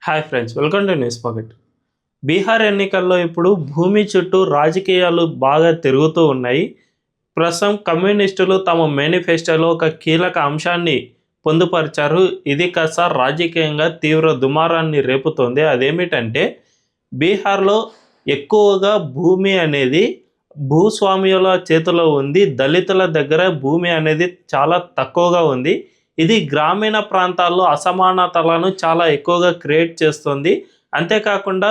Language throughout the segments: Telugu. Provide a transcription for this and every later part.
Hi friends, welcome to news pocket. Bihar ఎన్నికల్లో ఇప్పుడు భూమి చుట్టూ రాజకీయాలు బాగా తిరుగుతూ ఉన్నాయి. ప్రస్తుతం కమ్యూనిస్టులు తమ మేనిఫెస్టోలో ఒక కీలక అంశాన్ని పొందుపరిచారు. ఇది కాస్త రాజకీయంగా తీవ్ర దుమారాన్ని రేపుతోంది. అదేమిటంటే బీహార్లో ఎక్కువగా భూమి అనేది భూస్వామ్యుల చేతిలో ఉంది. దళితుల దగ్గర భూమి అనేది చాలా తక్కువగా ఉంది. ఇది గ్రామీణ ప్రాంతాల్లో అసమానతలను చాలా ఎక్కువగా క్రియేట్ చేస్తుంది. అంతేకాకుండా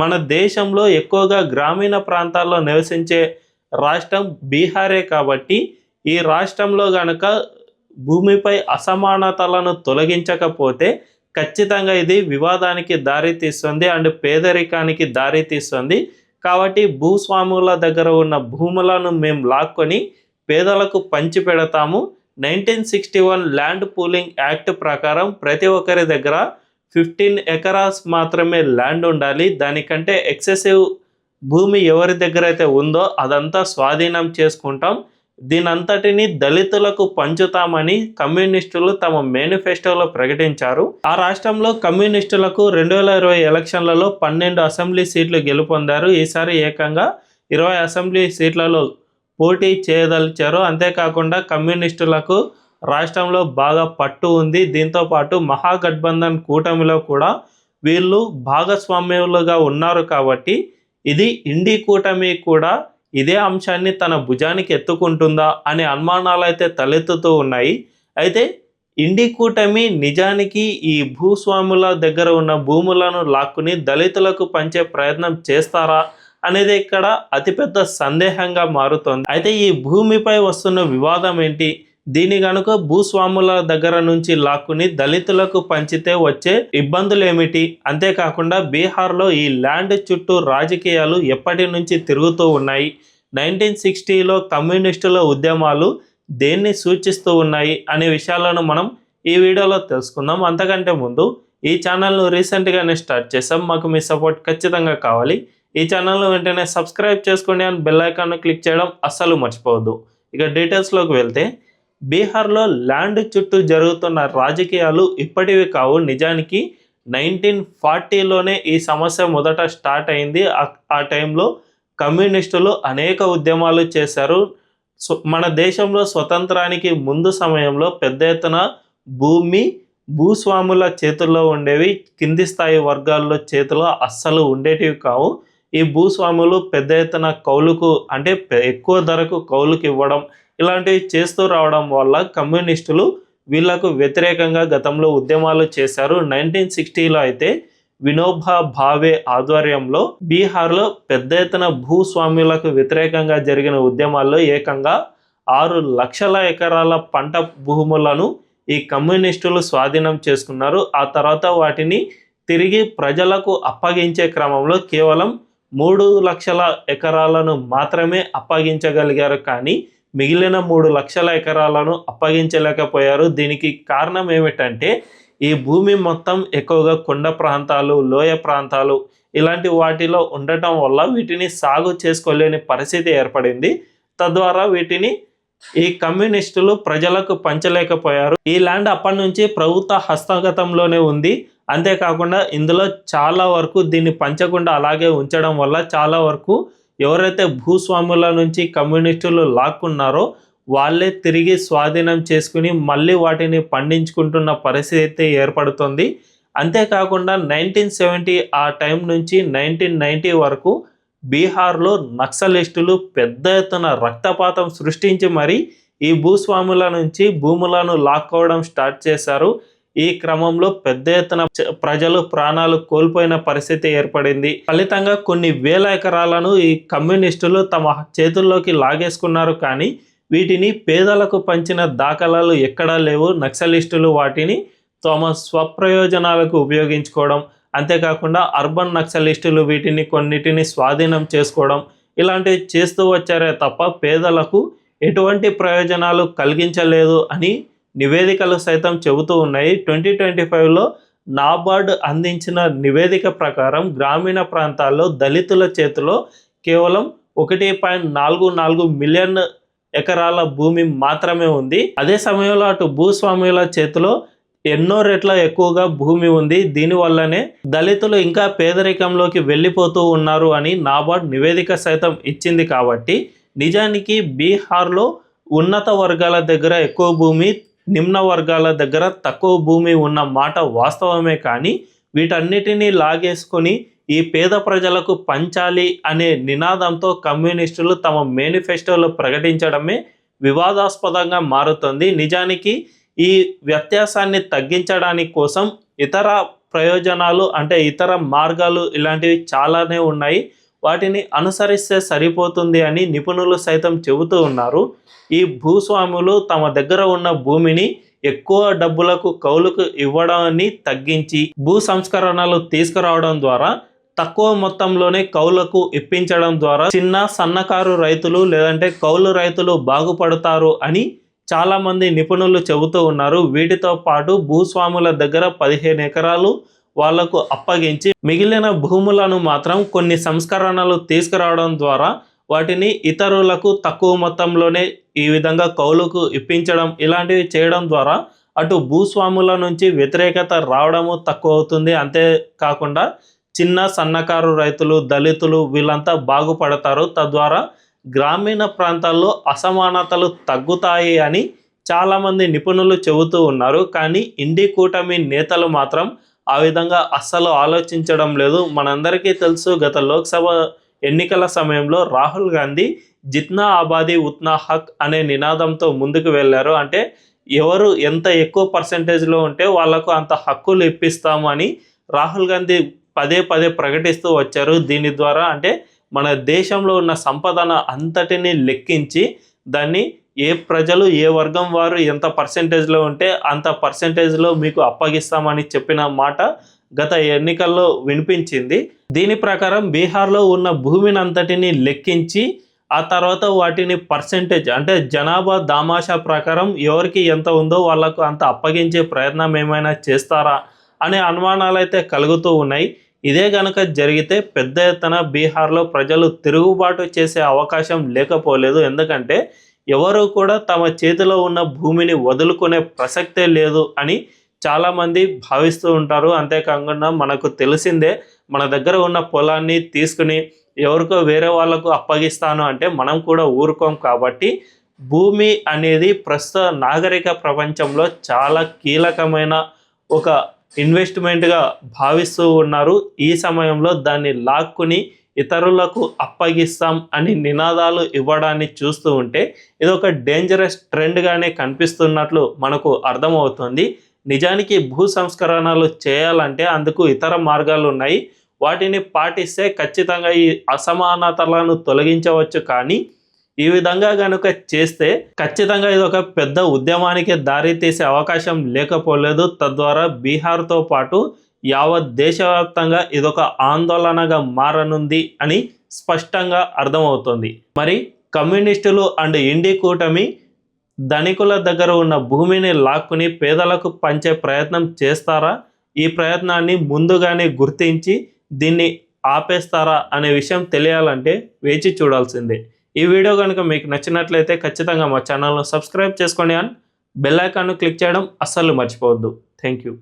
మన దేశంలో ఎక్కువగా గ్రామీణ ప్రాంతాల్లో నివసించే రాష్ట్రం బీహారే కాబట్టి ఈ రాష్ట్రంలో గనక భూమిపై అసమానతలను తొలగించకపోతే ఖచ్చితంగా ఇది వివాదానికి దారితీస్తుంది అండ్ పేదరికానికి దారితీస్తుంది. కాబట్టి భూస్వాముల దగ్గర ఉన్న భూములను మేము లాక్కొని పేదలకు పంచి పెడతాము. 1961 ల్యాండ్ పూలింగ్ యాక్ట్ ప్రకారం ప్రతి ఒక్కరి దగ్గర 15 ఎకరాస్ మాత్రమే ల్యాండ్ ఉండాలి. దానికంటే ఎక్సెసివ్ భూమి ఎవరి దగ్గర అయితే ఉందో అదంతా స్వాధీనం చేసుకుంటాం. దీనంతటిని దళితులకు పంచుతామని కమ్యూనిస్టులు తమ మేనిఫెస్టోలో ప్రకటించారు. ఆ రాష్ట్రంలో కమ్యూనిస్టులకు 2020 ఎలక్షన్లలో 12 అసెంబ్లీ సీట్లు గెలుపొందారు. ఈసారి ఏకంగా 20 అసెంబ్లీ సీట్లలో పోటీ చేయదలిచారు. అంతేకాకుండా కమ్యూనిస్టులకు రాష్ట్రంలో బాగా పట్టు ఉంది. దీంతోపాటు మహాగఠబంధన్ కూటమిలో కూడా వీళ్ళు భాగస్వామ్యులుగా ఉన్నారు. కాబట్టి ఇది ఇండి కూటమి కూడా ఇదే అంశాన్ని తన భుజానికి ఎత్తుకుంటుందా అనే అనుమానాలు అయితే తలెత్తుతూ ఉన్నాయి. అయితే ఇండి కూటమి నిజానికి ఈ భూస్వాముల దగ్గర ఉన్న భూములను లాక్కుని దళితులకు పంచే ప్రయత్నం చేస్తారా అనేది ఇక్కడ అతిపెద్ద సందేహంగా మారుతోంది. అయితే ఈ భూమిపై వస్తున్న వివాదం ఏంటి, దీని కనుక భూస్వాముల దగ్గర నుంచి లాక్కుని దళితులకు పంచితే వచ్చే ఇబ్బందులు ఏమిటి, అంతేకాకుండా బీహార్లో ఈ ల్యాండ్ చుట్టూ రాజకీయాలు ఎప్పటి నుంచి తిరుగుతూ ఉన్నాయి, 1960లో కమ్యూనిస్టుల ఉద్యమాలు దేన్ని సూచిస్తూ ఉన్నాయి అనే విషయాలను మనం ఈ వీడియోలో తెలుసుకుందాం. అంతకంటే ముందు ఈ ఛానల్ను రీసెంట్గానే స్టార్ట్ చేసాం. మాకు మీ సపోర్ట్ ఖచ్చితంగా కావాలి. ఈ ఛానల్ను వెంటనే సబ్స్క్రైబ్ చేసుకోండి అండ్ బెల్ ఐకాన్ను క్లిక్ చేయడం అస్సలు మర్చిపోవద్దు. ఇక డీటెయిల్స్లోకి వెళ్తే బీహార్లో ల్యాండ్ చుట్టూ జరుగుతున్న రాజకీయాలు ఇప్పటివి కావు. నిజానికి 1940లోనే ఈ సమస్య మొదట స్టార్ట్ అయింది. ఆ టైంలో కమ్యూనిస్టులు అనేక ఉద్యమాలు చేశారు. మన దేశంలో స్వతంత్రానికి ముందు సమయంలో పెద్ద ఎత్తున భూస్వాముల చేతుల్లో ఉండేవి, కింది స్థాయి వర్గాల్లో చేతిలో అస్సలు ఉండేటివి కావు. ఈ భూస్వాములు పెద్ద ఎత్తున కౌలుకు అంటే ఎక్కువ ధరకు కౌలుకు ఇవ్వడం ఇలాంటివి చేస్తూ రావడం వల్ల కమ్యూనిస్టులు వీళ్లకు వ్యతిరేకంగా గతంలో ఉద్యమాలు చేశారు. 1960లో అయితే వినోబా భావే ఆధ్వర్యంలో బీహార్లో పెద్ద ఎత్తున భూస్వామ్యులకు వ్యతిరేకంగా జరిగిన ఉద్యమాల్లో ఏకంగా 6 లక్షల ఎకరాల పంట భూములను ఈ కమ్యూనిస్టులు స్వాధీనం చేసుకున్నారు. ఆ తర్వాత వాటిని తిరిగి ప్రజలకు అప్పగించే క్రమంలో కేవలం 3 లక్షల ఎకరాలను మాత్రమే అప్పగించగలిగారు. కానీ మిగిలిన 3 లక్షల ఎకరాలను అప్పగించలేకపోయారు. దీనికి కారణం ఏమిటంటే ఈ భూమి మొత్తం ఎక్కువగా కొండ ప్రాంతాలు, లోయ ప్రాంతాలు ఇలాంటి వాటిలో ఉండటం వల్ల వీటిని సాగు చేసుకోలేని పరిస్థితి ఏర్పడింది. తద్వారా వీటిని ఈ కమ్యూనిస్టులు ప్రజలకు పంచలేకపోయారు. ఈ ల్యాండ్ అప్పటి నుంచి ప్రభుత్వ హస్తగతంలోనే ఉంది. అంతేకాకుండా ఇందులో చాలా వరకు దీన్ని పంచకుండా అలాగే ఉంచడం వల్ల చాలా వరకు ఎవరైతే భూస్వాముల నుంచి కమ్యూనిస్టులు లాక్కున్నారో వాళ్ళే తిరిగి స్వాధీనం చేసుకుని మళ్ళీ వాటిని పండించుకుంటున్న పరిస్థితి ఏర్పడుతుంది. అంతేకాకుండా 1970 ఆ టైం నుంచి 1990 వరకు బీహార్లో నక్సలిస్టులు పెద్ద ఎత్తున రక్తపాతం సృష్టించి మరి ఈ భూస్వాముల నుంచి భూములను లాక్కోవడం స్టార్ట్ చేశారు. ఈ క్రమంలో పెద్ద ఎత్తున ప్రజలు ప్రాణాలు కోల్పోయిన పరిస్థితి ఏర్పడింది. ఫలితంగా కొన్ని వేల ఎకరాలను ఈ కమ్యూనిస్టులు తమ చేతుల్లోకి లాగేసుకున్నారు. కానీ వీటిని పేదలకు పంచిన దాఖలాలు ఎక్కడా లేవు. నక్సలిస్టులు వాటిని తమ స్వప్రయోజనాలకు ఉపయోగించుకోవడం, అంతేకాకుండా అర్బన్ నక్సలిస్టులు వీటిని కొన్నిటిని స్వాధీనం చేసుకోవడం ఇలాంటివి చేస్తూ వచ్చారే తప్ప పేదలకు ఎటువంటి ప్రయోజనాలు కలిగించలేదు అని నివేదికలు సైతం చెబుతూ ఉన్నాయి. 2025లో నాబార్డ్ అందించిన నివేదిక ప్రకారం గ్రామీణ ప్రాంతాల్లో దళితుల చేతిలో కేవలం 1.44 మిలియన్ ఎకరాల భూమి మాత్రమే ఉంది. అదే సమయంలో అటు భూస్వాముల చేతిలో ఎన్నో రెట్ల ఎక్కువగా భూమి ఉంది. దీనివల్లనే దళితులు ఇంకా పేదరికంలోకి వెళ్ళిపోతూ ఉన్నారు అని నాబార్డ్ నివేదిక సైతం ఇచ్చింది. కాబట్టి నిజానికి బీహార్లో ఉన్నత వర్గాల దగ్గర ఎక్కువ భూమి, నిమ్న వర్గాల దగ్గర తక్కువ భూమి ఉన్న మాట వాస్తవమే. కానీ వీటన్నిటినీ లాగేసుకొని ఈ పేద ప్రజలకు పంచాలి అనే నినాదంతో కమ్యూనిస్టులు తమ మేనిఫెస్టోలో ప్రకటించడమే వివాదాస్పదంగా మారుతుంది. నిజానికి ఈ వ్యత్యాసాన్ని తగ్గించడానికి కోసం ఇతర ప్రయోజనాలు అంటే ఇతర మార్గాలు ఇలాంటివి చాలానే ఉన్నాయి. వాటిని అనుసరిస్తే సరిపోతుంది అని నిపుణులు సైతం చెబుతూ ఉన్నారు. ఈ భూస్వాములు తమ దగ్గర ఉన్న భూమిని ఎక్కువ డబ్బులకు కౌలుకు ఇవ్వడాన్ని తగ్గించి భూ సంస్కరణలు తీసుకురావడం ద్వారా తక్కువ మొత్తంలోనే కౌలుకు ఇప్పించడం ద్వారా చిన్న సన్నకారు రైతులు లేదంటే కౌలు రైతులు బాగుపడతారు అని చాలామంది నిపుణులు చెబుతూ ఉన్నారు. వీటితో పాటు భూస్వాముల దగ్గర 15 ఎకరాలు వాళ్లకు అప్పగించి మిగిలిన భూములను మాత్రం కొన్ని సంస్కరణలు తీసుకురావడం ద్వారా వాటిని ఇతరులకు తక్కువ మొత్తంలోనే ఈ విధంగా కౌలుకు ఇప్పించడం ఇలాంటివి చేయడం ద్వారా అటు భూస్వాముల నుంచి వ్యతిరేకత రావడము తక్కువ అవుతుంది. అంతేకాకుండా చిన్న సన్నకారు రైతులు, దళితులు వీళ్ళంతా బాగుపడతారు. తద్వారా గ్రామీణ ప్రాంతాల్లో అసమానతలు తగ్గుతాయి అని చాలామంది నిపుణులు చెబుతూ ఉన్నారు. కానీ ఇండి కూటమి నేతలు మాత్రం ఆ విధంగా అస్సలు ఆలోచించడం లేదు. మనందరికీ తెలుసు, గత లోక్సభ ఎన్నికల సమయంలో రాహుల్ గాంధీ జిత్నా ఆబాదీ ఉత్నా హక్ అనే నినాదంతో ముందుకు వెళ్ళారు. అంటే ఎవరు ఎంత ఎక్కువ పర్సెంటేజ్లో ఉంటే వాళ్లకు అంత హక్కులు ఇప్పిస్తాము అని రాహుల్ గాంధీ పదే పదే ప్రకటిస్తూ వచ్చారు. దీని ద్వారా అంటే మన దేశంలో ఉన్న సంపదన అంతటిని లెక్కించి దాన్ని ఏ ప్రజలు ఏ వర్గం వారు ఎంత పర్సెంటేజ్లో ఉంటే అంత పర్సెంటేజ్లో మీకు అప్పగిస్తామని చెప్పిన మాట గత ఎన్నికల్లో వినిపించింది. దీని ప్రకారం బీహార్లో ఉన్న భూమిని అంతటిని లెక్కించి ఆ తర్వాత వాటిని పర్సెంటేజ్ అంటే జనాభా దామాషా ప్రకారం ఎవరికి ఎంత ఉందో వాళ్ళకు అంత అప్పగించే ప్రయత్నం ఏమైనా చేస్తారా అనే అనుమానాలు అయితే కలుగుతూ ఉన్నాయి. ఇదే కనుక జరిగితే పెద్ద ఎత్తున బీహార్లో ప్రజలు తిరుగుబాటు చేసే అవకాశం లేకపోలేదు. ఎందుకంటే ఎవరు కూడా తమ చేతిలో ఉన్న భూమిని వదులుకునే ప్రసక్తే లేదు అని చాలామంది భావిస్తూ ఉంటారు. అంతేకాకుండా మనకు తెలిసిందే, మన దగ్గర ఉన్న పొలాన్ని తీసుకుని ఎవరికో వేరే వాళ్ళకు అప్పగిస్తాను అంటే మనం కూడా ఊరుకోం. కాబట్టి భూమి అనేది ప్రస్తుత నాగరిక ప్రపంచంలో చాలా కీలకమైన ఒక ఇన్వెస్ట్మెంట్గా భావిస్తూ ఉన్నారు. ఈ సమయంలో దాన్ని లాక్కుని ఇతరులకు అప్పగిస్తాం అని నినాదాలు ఇవ్వడాన్ని చూస్తూ ఉంటే ఇది ఒక డేంజరస్ ట్రెండ్గానే కనిపిస్తున్నట్లు మనకు అర్థమవుతుంది. నిజానికి భూ సంస్కరణలు చేయాలంటే అందుకు ఇతర మార్గాలు ఉన్నాయి. వాటిని పాటిస్తే ఖచ్చితంగా ఈ అసమానతలను తొలగించవచ్చు. కానీ ఈ విధంగా కనుక చేస్తే ఖచ్చితంగా ఇది ఒక పెద్ద ఉద్యమానికి దారి తీసే అవకాశం లేకపోలేదు. తద్వారా బీహార్తో పాటు యావత్ దేశవ్యాప్తంగా ఇదొక ఆందోళనగా మారనుంది అని స్పష్టంగా అర్థమవుతుంది. మరి కమ్యూనిస్టులు అండ్ ఇండి కూటమి ధనికుల దగ్గర ఉన్న భూమిని లాక్కుని పేదలకు పంచే ప్రయత్నం చేస్తారా? ఈ ప్రయత్నాన్ని ముందుగానే గుర్తించి దీన్ని ఆపేస్తారా అనే విషయం తెలియాలంటే వేచి చూడాల్సిందే. ఈ వీడియో కనుక మీకు నచ్చినట్లయితే ఖచ్చితంగా మా ఛానల్ను సబ్స్క్రైబ్ చేసుకోండి అండ్ బెల్ ఐకాన్ను క్లిక్ చేయడం అస్సలు మర్చిపోవద్దు. Thank you.